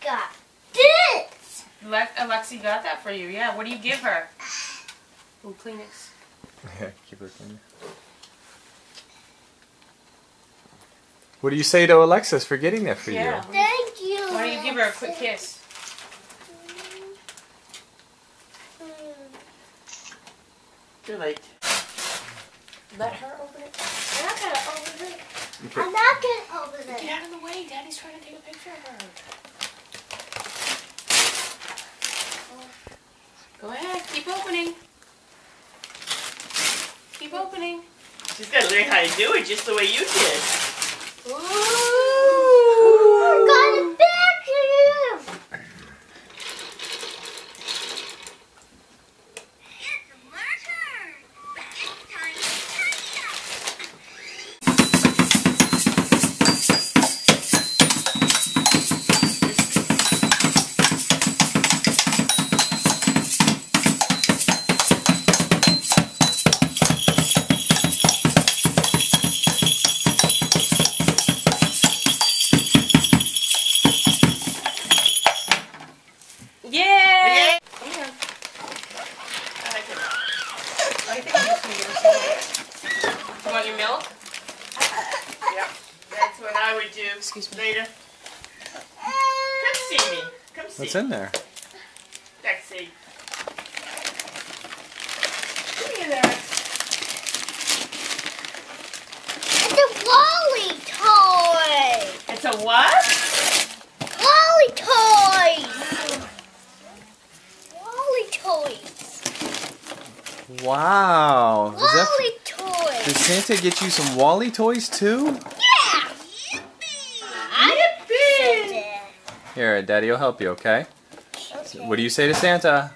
got this. Alexi got that for you. Yeah. What do you give her? Ooh, Kleenex. Yeah, keep her clean. What do you say to Alexis for getting that for you? Thank you. Why don't you give her a quick kiss? Too late. Let her open it. I'm not gonna open it. Okay. I'm not gonna open it. Get out of the way. Daddy's trying to take a picture of her. Go ahead. Keep opening. Keep opening. She's got to learn how to do it just the way you did. Ooh. I got it back here. Yay! Come here. I like it. I think I'm just gonna give her some. You want your milk? Yep. That's what I would do. Excuse me. Later. Come see me. Come see. What's in there? Let's see. Look at that. It's a Wally toy. It's a what? Wally toys. Wally toys. Wow. Is that Wally toys. did Santa get you some Wally toys too? Yeah. I'm Yippee! Santa. Here, Daddy will help you, okay? What do you say to Santa?